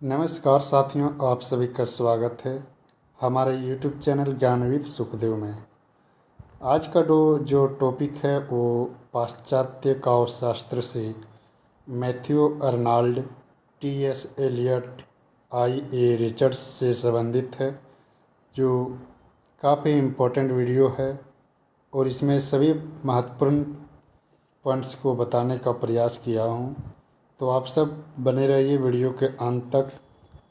नमस्कार साथियों, आप सभी का स्वागत है हमारे YouTube चैनल ज्ञानविद सुखदेव में। आज का जो टॉपिक है वो पाश्चात्य काव्यशास्त्र से Matthew Arnold, T.S. Elliott, I.A. Richards से संबंधित है, जो काफ़ी इम्पोर्टेंट वीडियो है और इसमें सभी महत्वपूर्ण पॉइंट्स को बताने का प्रयास किया हूँ। तो आप सब बने रहिए वीडियो के अंत तक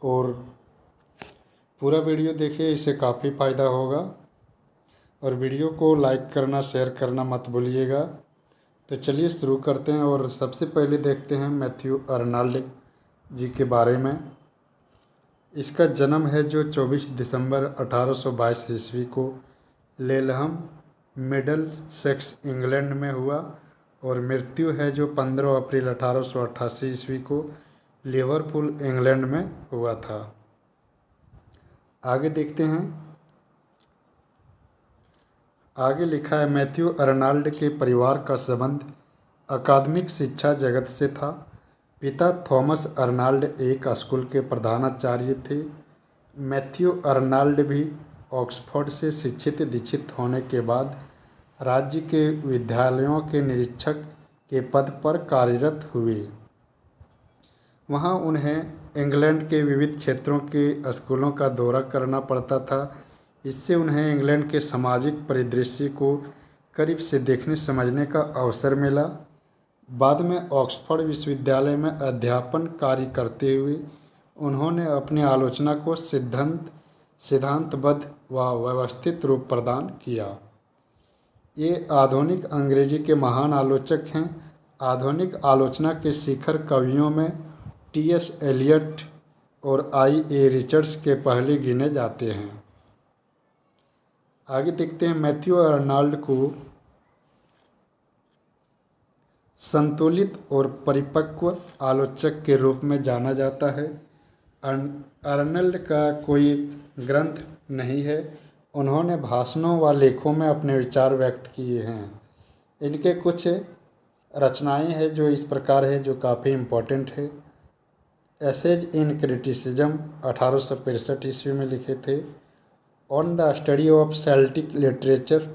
और पूरा वीडियो देखिए, इससे काफ़ी फ़ायदा होगा। और वीडियो को लाइक करना, शेयर करना मत भूलिएगा। तो चलिए शुरू करते हैं और सबसे पहले देखते हैं मैथ्यू अर्नाल्ड जी के बारे में। इसका जन्म है जो 24 दिसंबर 1822 ईस्वी को लेलहम, मिडल सेक्स, इंग्लैंड में हुआ और मृत्यु है जो 15 अप्रैल 1888 ईस्वी को लिवरपूल, इंग्लैंड में हुआ था। आगे देखते हैं। आगे लिखा है, मैथ्यू अर्नाल्ड के परिवार का संबंध अकादमिक शिक्षा जगत से था। पिता थॉमस अर्नाल्ड एक स्कूल के प्रधानाचार्य थे। मैथ्यू अर्नाल्ड भी ऑक्सफोर्ड से शिक्षित दीक्षित होने के बाद राज्य के विद्यालयों के निरीक्षक के पद पर कार्यरत हुए। वहाँ उन्हें इंग्लैंड के विविध क्षेत्रों के स्कूलों का दौरा करना पड़ता था। इससे उन्हें इंग्लैंड के सामाजिक परिदृश्य को करीब से देखने समझने का अवसर मिला। बाद में ऑक्सफोर्ड विश्वविद्यालय में अध्यापन कार्य करते हुए उन्होंने अपनी आलोचना को सिद्धांतबद्ध व व्यवस्थित रूप प्रदान किया। ये आधुनिक अंग्रेजी के महान आलोचक हैं। आधुनिक आलोचना के शिखर कवियों में T.S. एलियट और I.A. रिचर्ड्स के पहले गिने जाते हैं। आगे देखते हैं। मैथ्यू अर्नाल्ड को संतुलित और परिपक्व आलोचक के रूप में जाना जाता है। अर्नाल्ड का कोई ग्रंथ नहीं है। उन्होंने भाषणों व लेखों में अपने विचार व्यक्त किए हैं। इनके कुछ रचनाएं हैं जो इस प्रकार है, जो काफ़ी इम्पोर्टेंट है। एसेज इन क्रिटिसिज्म 1865 ईस्वी में लिखे थे। On the study of Celtic literature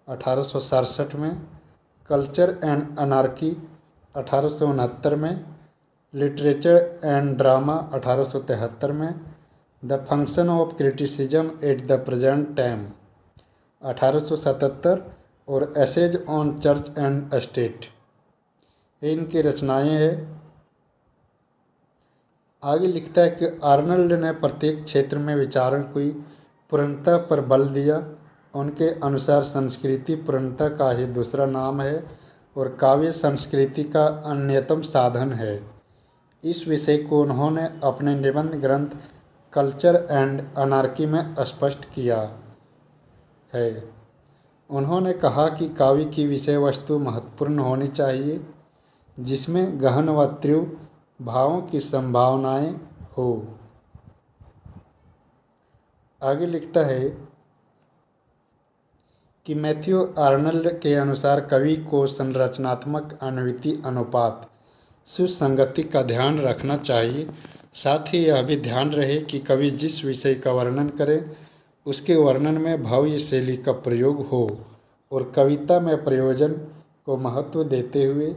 1867 में। कल्चर एंड अनार्की 1869 में। लिटरेचर एंड ड्रामा 1873 में। The function of criticism at the present time 1877 और essays on church and state, ये इनकी रचनाएं हैं। आगे लिखता है कि अर्नाल्ड ने प्रत्येक क्षेत्र में विचारों की पूर्णता पर बल दिया। उनके अनुसार संस्कृति पूर्णता का ही दूसरा नाम है और काव्य संस्कृति का अन्यतम साधन है। इस विषय को उन्होंने अपने निबंध ग्रंथ कल्चर एंड अनार्की में स्पष्ट किया है। उन्होंने कहा कि काव्य की विषय वस्तु महत्वपूर्ण होनी चाहिए, जिसमें गहन व तीव्र भावों की संभावनाएं हो। आगे लिखता है कि मैथ्यू अर्नाल्ड के अनुसार कवि को संरचनात्मक अनुवृत्ति अनुपात सुसंगति का ध्यान रखना चाहिए। साथ ही यह भी ध्यान रहे कि कवि जिस विषय का वर्णन करे उसके वर्णन में भाव्य शैली का प्रयोग हो और कविता में प्रयोजन को महत्व देते हुए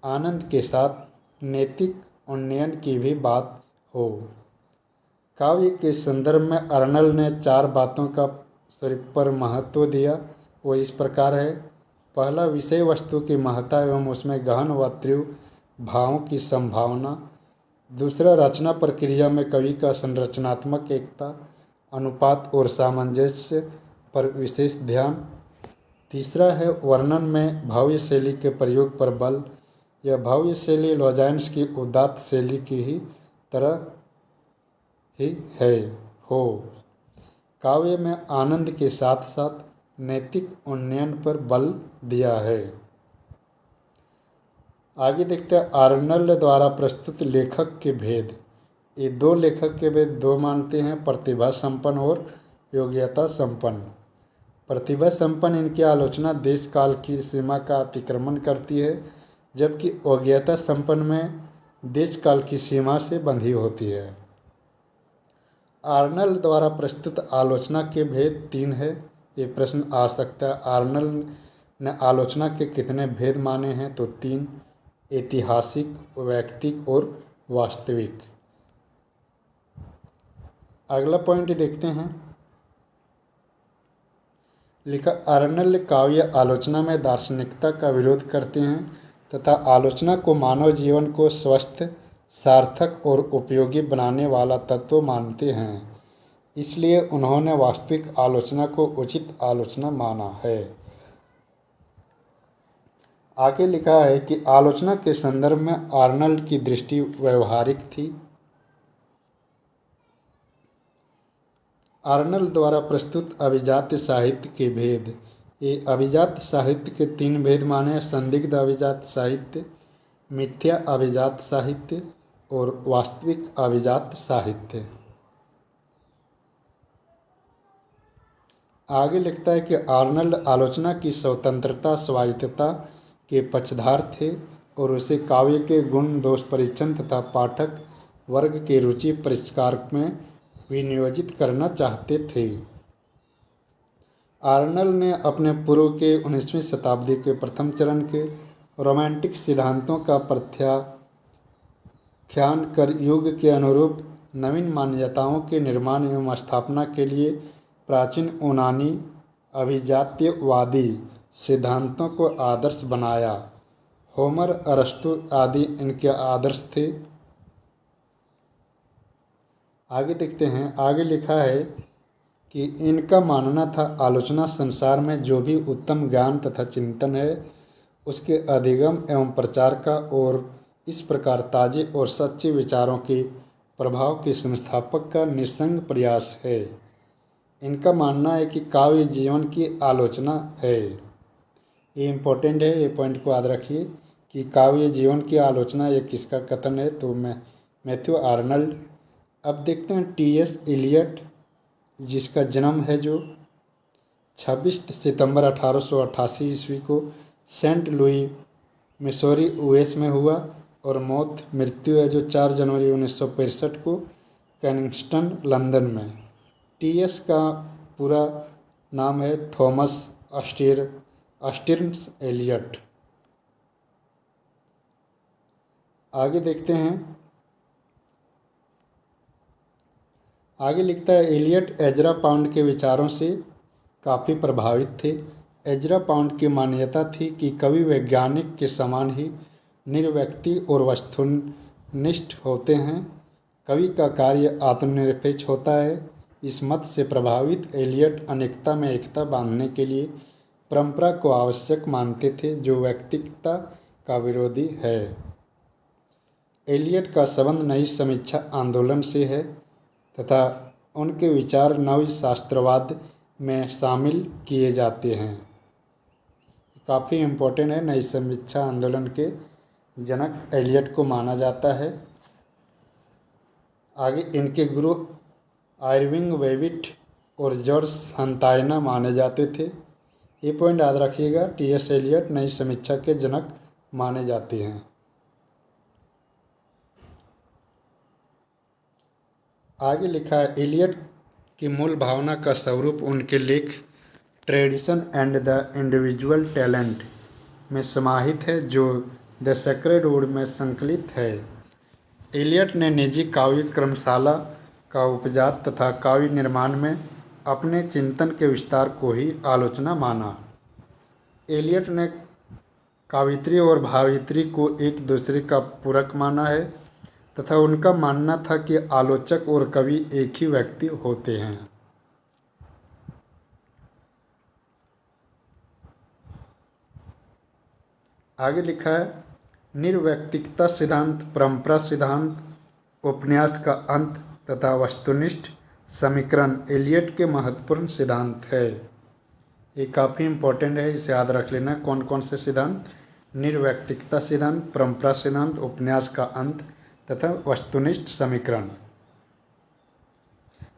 आनंद के साथ नैतिक उन्नयन की भी बात हो। काव्य के संदर्भ में अर्नाल्ड ने 4 बातों का पर महत्व दिया। वो इस प्रकार है। पहला, विषय वस्तु की महत्ता एवं उसमें गहन व तीव्र भावों की संभावना। दूसरा, रचना प्रक्रिया में कवि का संरचनात्मक एकता, अनुपात और सामंजस्य पर विशेष ध्यान। तीसरा है वर्णन में भाव्य शैली के प्रयोग पर बल। यह भाव्य शैली लॉजाइन्स की उदात्त शैली की ही तरह ही है हो। काव्य में आनंद के साथ साथ नैतिक उन्नयन पर बल दिया है। आगे देखते हैं। अर्नाल्ड द्वारा प्रस्तुत लेखक के भेद। ये 2 लेखक के भेद 2 मानते हैं, प्रतिभा संपन्न और योग्यता संपन्न। प्रतिभा संपन्न इनकी आलोचना देश काल की सीमा का अतिक्रमण करती है, जबकि योग्यता संपन्न में देश काल की सीमा से बंधी होती है। आर्नल द्वारा प्रस्तुत आलोचना के भेद 3 है। ये प्रश्न आ सकता है। आर्नल ने आलोचना के कितने भेद माने हैं? तो 3, ऐतिहासिक, वैयक्तिक और वास्तविक। अगला पॉइंट देखते हैं। लिखा, आर्नल काव्य आलोचना में दार्शनिकता का विरोध करते हैं तथा आलोचना को मानव जीवन को स्वस्थ, सार्थक और उपयोगी बनाने वाला तत्व मानते हैं। इसलिए उन्होंने वास्तविक आलोचना को उचित आलोचना माना है। आगे लिखा है कि आलोचना के संदर्भ में आर्नल्ड की दृष्टि व्यवहारिक थी। आर्नल द्वारा प्रस्तुत अभिजात्य साहित्य के भेद। ये अभिजात्य साहित्य के 3 भेद माने: संदिग्ध अभिजात साहित्य, मिथ्या अभिजात साहित्य और वास्तविक अभिजात साहित्य। आगे लिखता है कि आर्नल्ड आलोचना की स्वतंत्रता, स्वायत्तता के पक्षधार थे और उसे काव्य के गुण दोष परीक्षण तथा पाठक वर्ग के रुचि परिष्कार में विनियोजित करना चाहते थे। आर्नल ने अपने पूर्व के 19वीं शताब्दी के प्रथम चरण के रोमांटिक सिद्धांतों का प्रत्याख्यान कर युग के अनुरूप नवीन मान्यताओं के निर्माण एवं स्थापना के लिए प्राचीन यूनानी अभिजात्यवादी सिद्धांतों को आदर्श बनाया। होमर, अरस्तु आदि इनके आदर्श थे। आगे देखते हैं। आगे लिखा है कि इनका मानना था आलोचना संसार में जो भी उत्तम ज्ञान तथा चिंतन है उसके अधिगम एवं प्रचार का और इस प्रकार ताजे और सच्चे विचारों के प्रभाव के संस्थापक का निस्संग प्रयास है। इनका मानना है कि काव्य जीवन की आलोचना है। ये इम्पोर्टेंट है, ये पॉइंट को याद रखिए कि काव्य जीवन की आलोचना ये किसका कथन है? तो मैथ्यू आर्नल्ड। अब देखते हैं टी.एस. एलियट, जिसका जन्म है जो 26 सितंबर 1888 ईस्वी को सेंट लुई, मिसौरी, यूएस में हुआ और मृत्यु है जो 4 जनवरी 1965 को कैनिंगस्टन, लंदन में। टी.एस. का पूरा नाम है थॉमस अस्टिर्न्स एलियट। आगे देखते हैं। आगे लिखता है, एलियट एजरा पाउंड के विचारों से काफ़ी प्रभावित थे। एजरा पाउंड की मान्यता थी कि कवि वैज्ञानिक के समान ही निर्व्यक्ति और वस्तुनिष्ठ होते हैं। कवि का कार्य आत्मनिरपेक्ष होता है। इस मत से प्रभावित एलियट अनेकता में एकता बांधने के लिए परंपरा को आवश्यक मानते थे जो व्यक्तिगतता का विरोधी है। एलियट का संबंध नई समीक्षा आंदोलन से है तथा उनके विचार नव शास्त्रवाद में शामिल किए जाते हैं। काफ़ी इम्पोर्टेंट है। नई समीक्षा आंदोलन के जनक एलियट को माना जाता है। आगे इनके गुरु आयरविंग वेविट और जॉर्ज हंतायना माने जाते थे। ये पॉइंट याद रखिएगा। टी.एस. एलियट नई समीक्षा के जनक माने जाते हैं। आगे लिखा है, एलियट की मूल भावना का स्वरूप उनके लेख tradition and the individual talent में समाहित है जो द सेक्रेड वुड में संकलित है। एलियट ने निजी काव्य क्रमशाला का उपजात तथा काव्य निर्माण में अपने चिंतन के विस्तार को ही आलोचना माना। एलियट ने काव्यित्री और भावयित्री को एक दूसरे का पूरक माना है तथा उनका मानना था कि आलोचक और कवि एक ही व्यक्ति होते हैं। आगे लिखा है, निर्व्यक्तिकता सिद्धांत, परंपरा सिद्धांत, उपन्यास का अंत तथा वस्तुनिष्ठ समीकरण एलियट के महत्वपूर्ण सिद्धांत है। ये काफ़ी इम्पोर्टेंट है, इसे याद रख लेना। कौन कौन से सिद्धांत? निर्व्यक्तिकता सिद्धांत, परंपरा सिद्धांत, उपन्यास का अंत तथा वस्तुनिष्ठ समीकरण।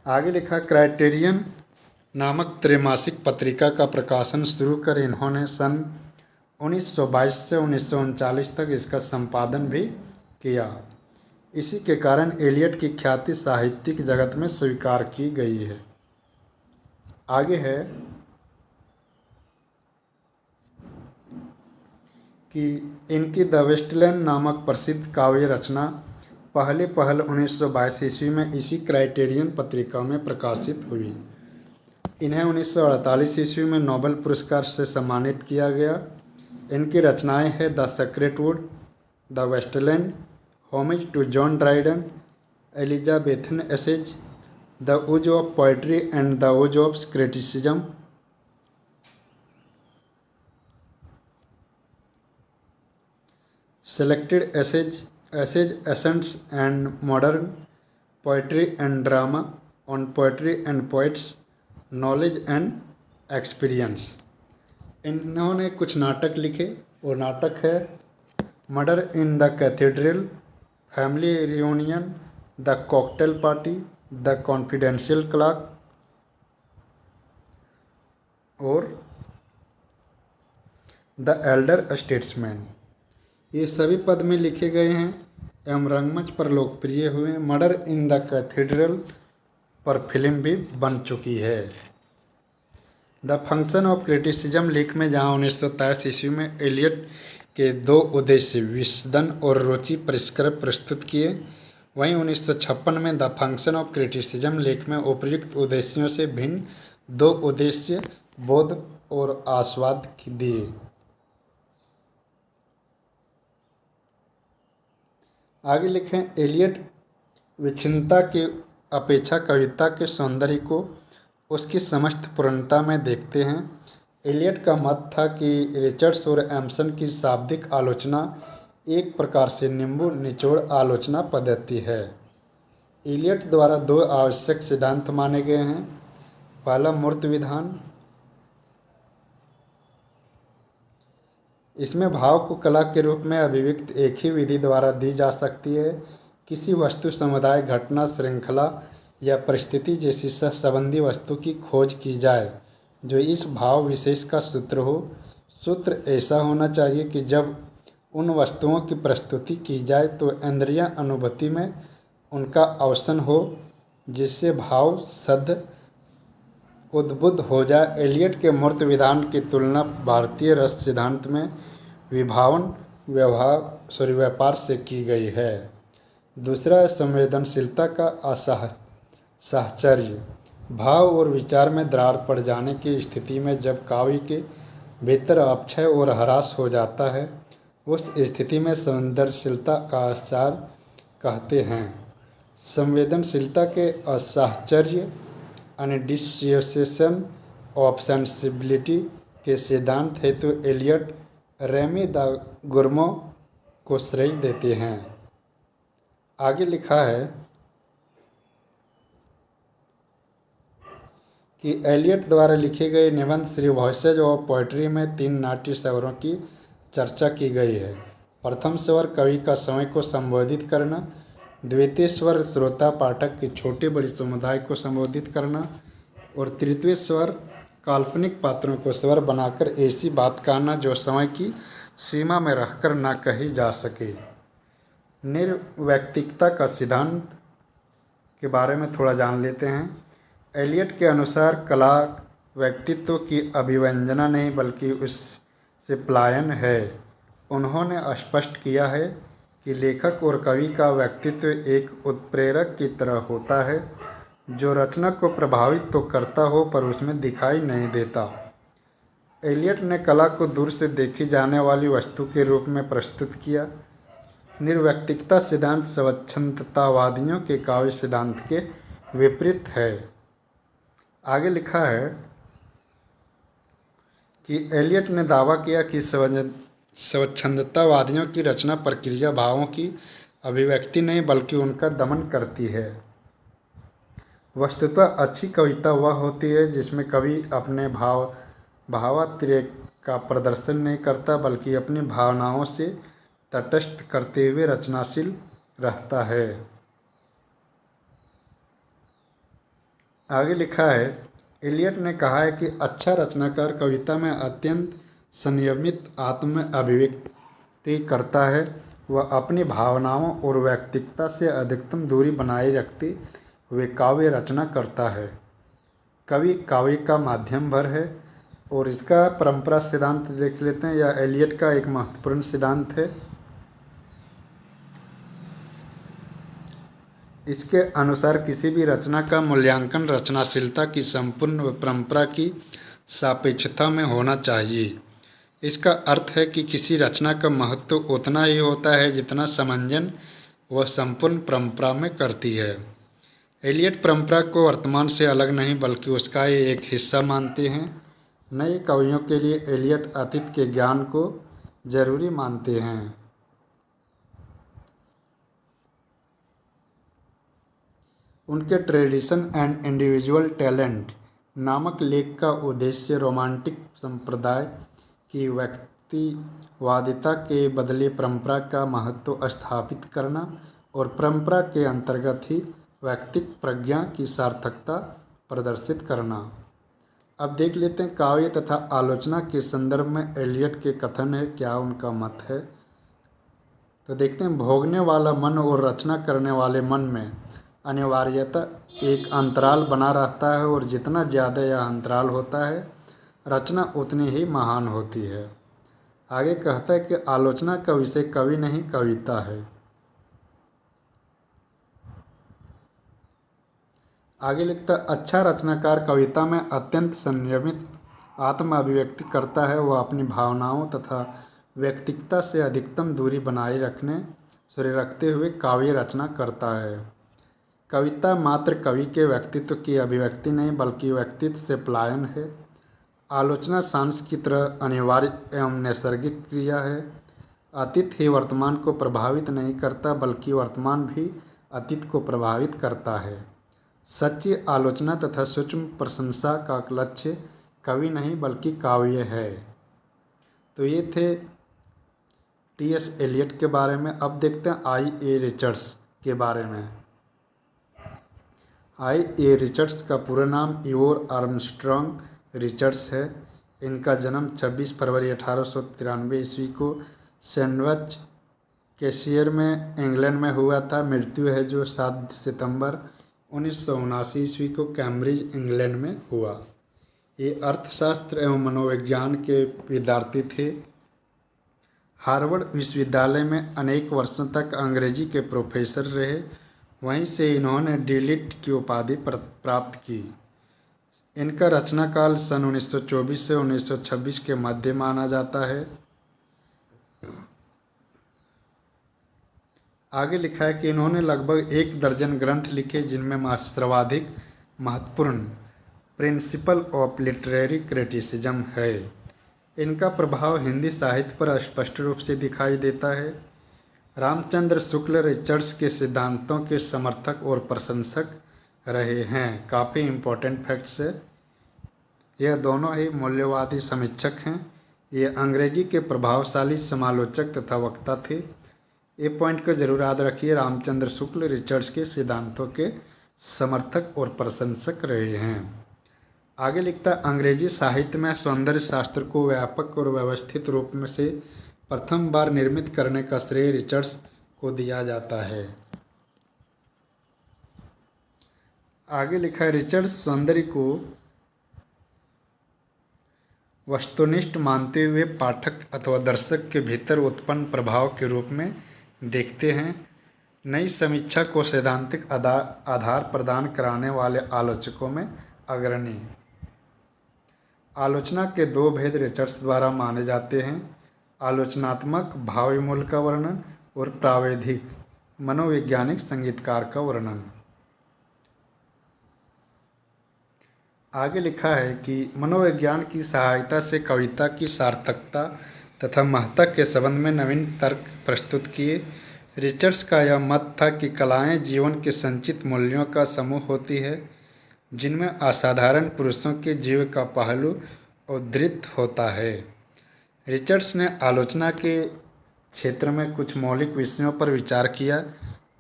आगे लिखा, क्राइटेरियन नामक त्रैमासिक पत्रिका का प्रकाशन शुरू कर इन्होंने सन 1922 से 1939 तक इसका संपादन भी किया। इसी के कारण एलियट की ख्याति साहित्यिक जगत में स्वीकार की गई है। आगे है कि इनकी द वेस्टलैंड नामक प्रसिद्ध काव्य रचना पहल 1922 ईस्वी में इसी क्राइटेरियन पत्रिका में प्रकाशित हुई। इन्हें 1948 ईस्वी में नोबेल पुरस्कार से सम्मानित किया गया। इनकी रचनाएं हैं the sacred wood, the waste land, homage to John Dryden, Elizabethan essays, the use of poetry and the use of criticism, selected essays, ancients and modern poetry and drama, on poetry and poets, knowledge and experience. इन्होंने कुछ नाटक लिखे। वो नाटक है murder in the cathedral, family reunion, the cocktail party, the confidential clerk और the elder statesman. ये सभी पद में लिखे गए हैं एवं रंगमंच पर लोकप्रिय हुए। मर्डर इन द कैथेड्रल पर फिल्म भी बन चुकी है। द फंक्शन ऑफ क्रिटिसिज्म लेख में जहाँ 1923 ईस्वी में एलियट के दो उद्देश्य विस्दन और रुचि परिष्कार प्रस्तुत किए, वहीं 1956 में द फंक्शन ऑफ क्रिटिसिज्म लेख में उपर्युक्त उद्देश्यों से भिन्न दो उद्देश्य बोध और आस्वाद दिए। आगे लिखें, एलियट विच्छिन्नता की अपेक्षा कविता के सौंदर्य को उसकी समस्त पूर्णता में देखते हैं। एलियट का मत था कि रिचर्ड्स और एम्सन की शाब्दिक आलोचना एक प्रकार से नींबू निचोड़ आलोचना पद्धति है। एलियट द्वारा दो आवश्यक सिद्धांत माने गए हैं। पहला मूर्त विधान, इसमें भाव को कला के रूप में अभिव्यक्त एक ही विधि द्वारा दी जा सकती है। किसी वस्तु, समुदाय, घटना, श्रृंखला या परिस्थिति जैसी सहसंबंधी वस्तु की खोज की जाए जो इस भाव विशेष का सूत्र हो। सूत्र ऐसा होना चाहिए कि जब उन वस्तुओं की प्रस्तुति की जाए तो इंद्रियां अनुभूति में उनका अवसान हो, जिससे भाव सद उद्बुद्ध हो जाए। एलियट के मूर्त विधान की तुलना भारतीय रस सिद्धांत में विभावन व्यापार से की गई है। दूसरा, संवेदनशीलता का साहचर्य। भाव और विचार में दरार पड़ जाने की स्थिति में जब काव्य के भीतर अपक्षय और ह्रास हो जाता है, उस स्थिति में संवेदनशीलता का आचार कहते हैं। संवेदनशीलता के असाहचर्य अनडिसोसिएशन ऑफ सेंसिबिलिटी के सिद्धांत हेतु एलियट रेमी द गुर्मो को श्रेय देते हैं। आगे लिखा है कि एलियट द्वारा लिखे गए निबंध श्री वॉइसेज ऑफ पोइट्री में 3 नाट्य स्वरों की चर्चा की गई है। प्रथम स्वर कवि का समय को संबोधित करना, द्वितीय स्वर श्रोता पाठक के छोटे बड़े समुदाय को संबोधित करना और तृतीय स्वर काल्पनिक पात्रों को स्वर बनाकर ऐसी बात कहना जो समय की सीमा में रहकर न कही जा सके। निर्वैयक्तिकता का सिद्धांत के बारे में थोड़ा जान लेते हैं। एलियट के अनुसार कला व्यक्तित्व की अभिव्यंजना नहीं बल्कि उससे पलायन है। उन्होंने स्पष्ट किया है कि लेखक और कवि का व्यक्तित्व एक उत्प्रेरक की तरह होता है जो रचना को प्रभावित तो करता हो पर उसमें दिखाई नहीं देता। एलियट ने कला को दूर से देखी जाने वाली वस्तु के रूप में प्रस्तुत किया। निर्वैयक्तिकता सिद्धांत स्वच्छंदतावादियों के काव्य सिद्धांत के विपरीत है। आगे लिखा है कि एलियट ने दावा किया कि स्वच्छंदतावादियों की रचना प्रक्रिया भावों की अभिव्यक्ति नहीं बल्कि उनका दमन करती है। वस्तुतः अच्छी कविता वह होती है जिसमें कवि अपने भावातिरेक का प्रदर्शन नहीं करता बल्कि अपनी भावनाओं से तटस्थ करते हुए रचनाशील रहता है। आगे लिखा है, एलियट ने कहा है कि अच्छा रचनाकार कविता में अत्यंत संयमित आत्म अभिव्यक्ति करता है वह अपनी भावनाओं और व्यक्तिगता से अधिकतम दूरी बनाए रखते हुए काव्य रचना करता है। कवि काव्य का माध्यम भर है और इसका परंपरा सिद्धांत देख लेते हैं। यह एलियट का एक महत्वपूर्ण सिद्धांत है। इसके अनुसार किसी भी रचना का मूल्यांकन रचनाशीलता की संपूर्ण परंपरा की सापेक्षता में होना चाहिए। इसका अर्थ है कि किसी रचना का महत्व उतना ही होता है जितना समंजन वह संपूर्ण परंपरा में करती है। एलियट परंपरा को वर्तमान से अलग नहीं बल्कि उसका ही एक हिस्सा मानते हैं। नए कवियों के लिए एलियट अतीत के ज्ञान को जरूरी मानते हैं। उनके ट्रेडिशन एंड इंडिविजुअल टैलेंट नामक लेख का उद्देश्य रोमांटिक संप्रदाय की व्यक्तिवादिता के बदले परंपरा का महत्व स्थापित करना और परंपरा के अंतर्गत ही व्यक्तिक प्रज्ञा की सार्थकता प्रदर्शित करना। अब देख लेते हैं काव्य तथा आलोचना के संदर्भ में एलियट के कथन है, क्या उनका मत है। तो देखते हैं, भोगने वाला मन और रचना करने वाले मन में अनिवार्यतः एक अंतराल बना रहता है और जितना ज़्यादा यह अंतराल होता है रचना उतनी ही महान होती है। आगे कहता है कि आलोचना का विषय कवि नहीं कविता है। आगे लिखता, अच्छा रचनाकार कविता में अत्यंत संयमित आत्म अभिव्यक्ति करता है। वह अपनी भावनाओं तथा व्यक्तिगता से अधिकतम दूरी बनाए रखते हुए काव्य रचना करता है। कविता मात्र कवि के व्यक्तित्व की अभिव्यक्ति नहीं बल्कि व्यक्तित्व से पलायन है। आलोचना सांस की तरह अनिवार्य एवं नैसर्गिक क्रिया है। अतीत ही वर्तमान को प्रभावित नहीं करता बल्कि वर्तमान भी अतीत को प्रभावित करता है। सच्ची आलोचना तथा सूक्ष्म प्रशंसा का लक्ष्य कवि नहीं बल्कि काव्य है। तो ये थे टी.एस. एलियट के बारे में। अब देखते हैं आई.ए. रिचर्ड्स के बारे में। आई.ए. रिचर्ड्स का पूरा नाम इवोर आर्मस्ट्रॉन्ग रिचर्ड्स है। इनका जन्म 26 फरवरी 1893 ईस्वी को सैंडविच कैशियर में इंग्लैंड में हुआ था। मृत्यु है जो 7 सितंबर 1979 ईस्वी को कैम्ब्रिज इंग्लैंड में हुआ। ये अर्थशास्त्र एवं मनोविज्ञान के विद्यार्थी थे। हार्वर्ड विश्वविद्यालय में अनेक वर्षों तक अंग्रेजी के प्रोफेसर रहे। वहीं से इन्होंने डी.लिट की उपाधि प्राप्त की। इनका रचना काल सन 1924 से 1926 के मध्य माना जाता है। आगे लिखा है कि इन्होंने लगभग 1 दर्जन ग्रंथ लिखे जिनमें सर्वाधिक महत्वपूर्ण प्रिंसिपल ऑफ लिटरेरी क्रिटिसिज्म है। इनका प्रभाव हिंदी साहित्य पर स्पष्ट रूप से दिखाई देता है। रामचंद्र शुक्ल रिचर्ड्स के सिद्धांतों के समर्थक और प्रशंसक रहे हैं। काफ़ी इम्पोर्टेंट फैक्ट्स है। यह दोनों ही मूल्यवादी समीक्षक हैं। ये अंग्रेजी के प्रभावशाली समालोचक तथा वक्ता थे। ये पॉइंट को जरूर याद रखिए। रामचंद्र शुक्ल रिचर्ड्स के सिद्धांतों के समर्थक और प्रशंसक रहे हैं। आगे लिखता, अंग्रेजी साहित्य में सौंदर्य शास्त्र को व्यापक और व्यवस्थित रूप में से प्रथम बार निर्मित करने का श्रेय रिचर्ड्स को दिया जाता है। आगे लिखा है, रिचर्ड्स सौंदर्य को वस्तुनिष्ठ मानते हुए पाठक अथवा दर्शक के भीतर उत्पन्न प्रभाव के रूप में देखते हैं। नई समीक्षा को सैद्धांतिक आधार प्रदान कराने वाले आलोचकों में अग्रणी। आलोचना के 2 भेद रिचर्ड्स द्वारा माने जाते हैं, आलोचनात्मक भावी मूल्य का वर्णन और प्रावैधिक मनोवैज्ञानिक संगीतकार का वर्णन। आगे लिखा है कि मनोविज्ञान की सहायता से कविता की सार्थकता तथा महत्ता के संबंध में नवीन तर्क प्रस्तुत किए। रिचर्ड्स का यह मत था कि कलाएं जीवन के संचित मूल्यों का समूह होती है जिनमें असाधारण पुरुषों के जीव का पहलू उद्धृत होता है। रिचर्ड्स ने आलोचना के क्षेत्र में कुछ मौलिक विषयों पर विचार किया,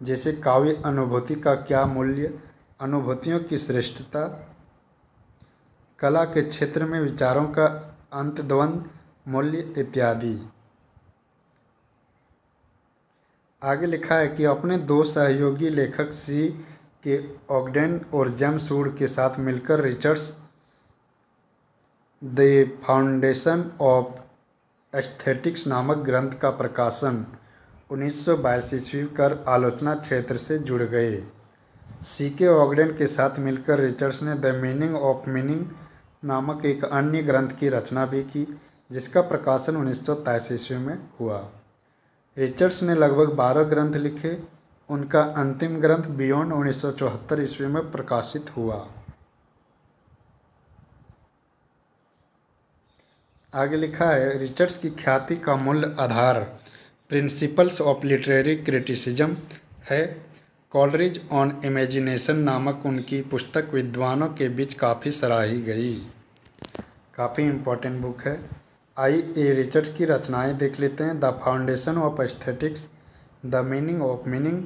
जैसे काव्य अनुभूति का क्या मूल्य, अनुभूतियों की श्रेष्ठता, कला के क्षेत्र में विचारों का अंतर्द्वंद मूल्य इत्यादि। आगे लिखा है कि अपने दो सहयोगी लेखक सी के ऑगडेन और जेम्स वुड के साथ मिलकर Richards the foundation of aesthetics नामक ग्रंथ का प्रकाशन 1922 ईस्वी कर आलोचना क्षेत्र से जुड़ गए। सी के ऑगडेन के साथ मिलकर रिचर्ड्स ने द मीनिंग ऑफ मीनिंग नामक एक अन्य ग्रंथ की रचना भी की, जिसका प्रकाशन 1923 ईस्वी में हुआ। रिचर्ड्स ने लगभग 12 ग्रंथ लिखे। उनका अंतिम ग्रंथ बियॉन्ड 1974 ईस्वी में प्रकाशित हुआ। आगे लिखा है, रिचर्ड्स की ख्याति का मूल आधार प्रिंसिपल्स ऑफ लिटरेरी क्रिटिसिज्म है। कॉलरिज ऑन इमेजिनेशन नामक उनकी पुस्तक विद्वानों के बीच काफ़ी सराही गई। काफ़ी इम्पोर्टेंट बुक है। आइए रिचर्ड्स की रचनाएं देख लेते हैं। The foundation of aesthetics, the meaning of meaning,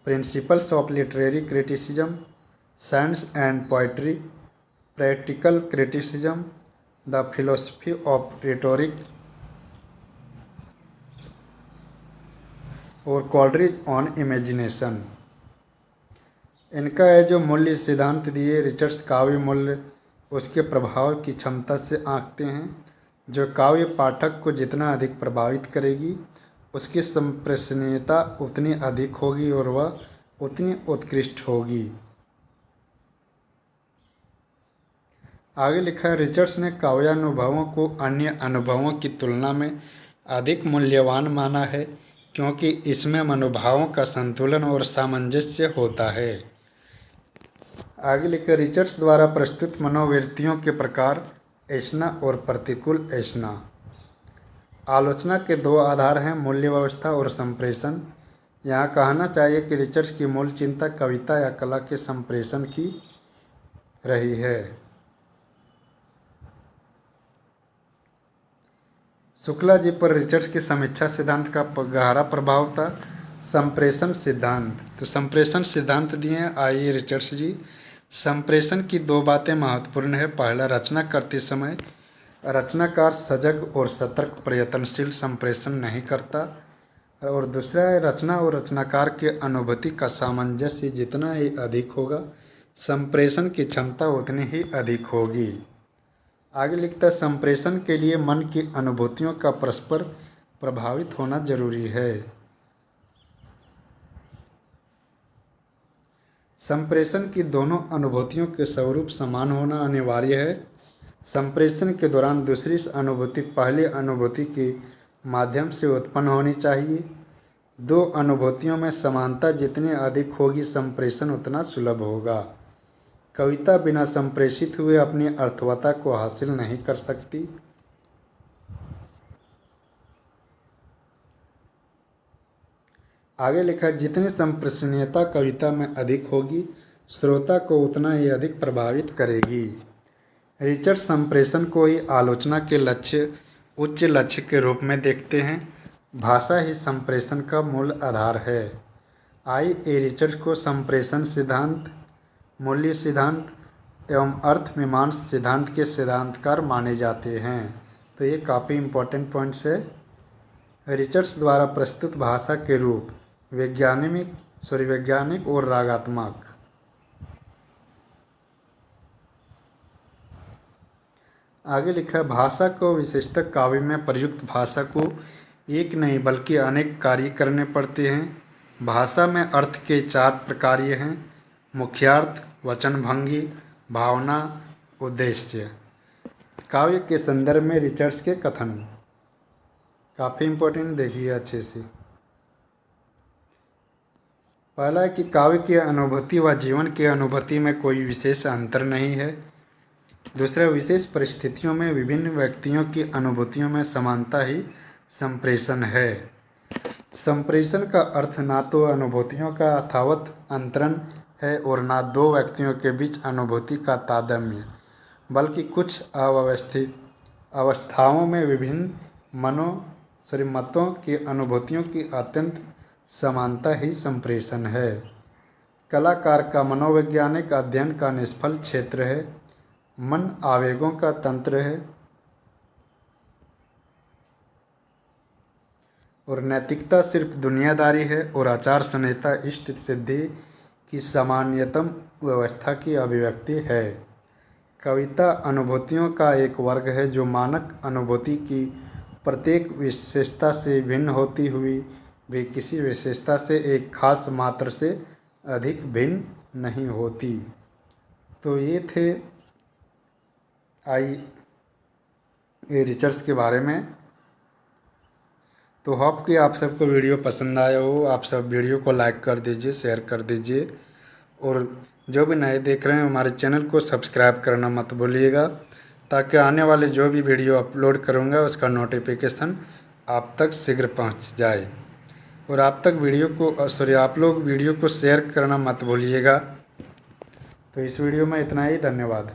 principles of literary criticism, science and poetry, practical criticism, the philosophy of rhetoric और कॉलरिज ऑन इमेजिनेशन। इनका है जो मूल्य सिद्धांत दिए रिचर्ड्स काव्य मूल्य उसके प्रभाव की क्षमता से आंकते हैं। जो काव्य पाठक को जितना अधिक प्रभावित करेगी, उसकी संप्रेषणीयता उतनी अधिक होगी और वह उतनी उत्कृष्ट होगी। आगे लिखा है, रिचर्ड्स ने काव्यानुभवों को अन्य अनुभवों की तुलना में अधिक मूल्यवान माना है, क्योंकि इसमें मनोभावों का संतुलन और सामंजस्य होता है। आगे लिखा, रिचर्ड्स द्वारा प्रस्तुत मनोवृत्तियों के प्रकार ऐष्णा और प्रतिकूल ऐष्णा। आलोचना के दो आधार हैं, मूल्य व्यवस्था और संप्रेषण। यहाँ कहना चाहिए कि रिचर्ड्स की मूल चिंता कविता या कला के संप्रेषण की रही है। शुक्ला जी पर रिचर्ड्स के समीक्षा सिद्धांत का गहरा प्रभाव था। संप्रेषण सिद्धांत, तो संप्रेषण सिद्धांत दिए हैं आइए रिचर्ड्स जी। संप्रेषण की दो बातें महत्वपूर्ण है। पहला, रचना करते समय रचनाकार सजग और सतर्क प्रयत्नशील संप्रेषण नहीं करता, और दूसरा है, रचना और रचनाकार के अनुभूति का सामंजस्य जितना ही अधिक होगा, संप्रेषण की क्षमता उतनी ही अधिक होगी। आगे लिखता है, संप्रेषण के लिए मन की अनुभूतियों का परस्पर प्रभावित होना जरूरी है। संप्रेषण की दोनों अनुभूतियों के स्वरूप समान होना अनिवार्य है। संप्रेषण के दौरान दूसरी अनुभूति पहली अनुभूति के माध्यम से उत्पन्न होनी चाहिए। दो अनुभूतियों में समानता जितनी अधिक होगी, संप्रेषण उतना सुलभ होगा। कविता बिना संप्रेषित हुए अपनी अर्थवत्ता को हासिल नहीं कर सकती। आगे लिखा, जितनी संप्रेषणीयता कविता में अधिक होगी, श्रोता को उतना ही अधिक प्रभावित करेगी। रिचर्ड संप्रेषण को ही आलोचना के उच्च लक्ष्य के रूप में देखते हैं। भाषा ही संप्रेषण का मूल आधार है। आइए रिचर्ड को संप्रेषण सिद्धांत, मूल्य सिद्धांत एवं अर्थ मीमांसा सिद्धांत के सिद्धांतकार माने जाते हैं। तो ये काफ़ी इम्पोर्टेंट पॉइंट्स है। रिचर्ड्स द्वारा प्रस्तुत भाषा के रूप वैज्ञानिक और रागात्मक। आगे लिखा है, भाषा को विशेषतः काव्य में प्रयुक्त भाषा को एक नहीं बल्कि अनेक कार्य करने पड़ते हैं। भाषा में अर्थ के 4 प्रकार्य हैं, मुख्यार्थ, वचनभंगी, भावना, उद्देश्य। काव्य के संदर्भ में रिचर्ड्स के कथन काफ़ी इम्पोर्टेंट, देखिए अच्छे से। पहला है कि काव्य की अनुभूति व जीवन की अनुभूति में कोई विशेष अंतर नहीं है। दूसरा, विशेष परिस्थितियों में विभिन्न व्यक्तियों की अनुभूतियों में समानता ही संप्रेषण है। संप्रेषण का अर्थ ना तो अनुभूतियों का यथावत अंतरण है और ना दो व्यक्तियों के बीच अनुभूति का तादात्म्य, बल्कि कुछ अव्यवस्थित अवस्थाओं में विभिन्न मतों की अनुभूतियों की अत्यंत समानता ही संप्रेषण है। कलाकार का मनोवैज्ञानिक अध्ययन का निष्फल क्षेत्र है। मन आवेगों का तंत्र है और नैतिकता सिर्फ दुनियादारी है और आचार संहिता इष्ट सिद्धि की सामान्यतम व्यवस्था की अभिव्यक्ति है। कविता अनुभूतियों का एक वर्ग है जो मानक अनुभूति की प्रत्येक विशेषता से भिन्न होती हुई भी किसी विशेषता से एक खास मात्र से अधिक भिन्न नहीं होती। तो ये थे ये रिसर्च के बारे में। तो होप कि आप सबको वीडियो पसंद आया हो। आप सब वीडियो को लाइक कर दीजिए, शेयर कर दीजिए और जो भी नए देख रहे हैं हमारे चैनल को सब्सक्राइब करना मत भूलिएगा, ताकि आने वाले जो भी वीडियो अपलोड करूँगा उसका नोटिफिकेशन आप तक शीघ्र पहुँच जाए। और आप लोग वीडियो को शेयर करना मत भूलिएगा। तो इस वीडियो में इतना ही। धन्यवाद।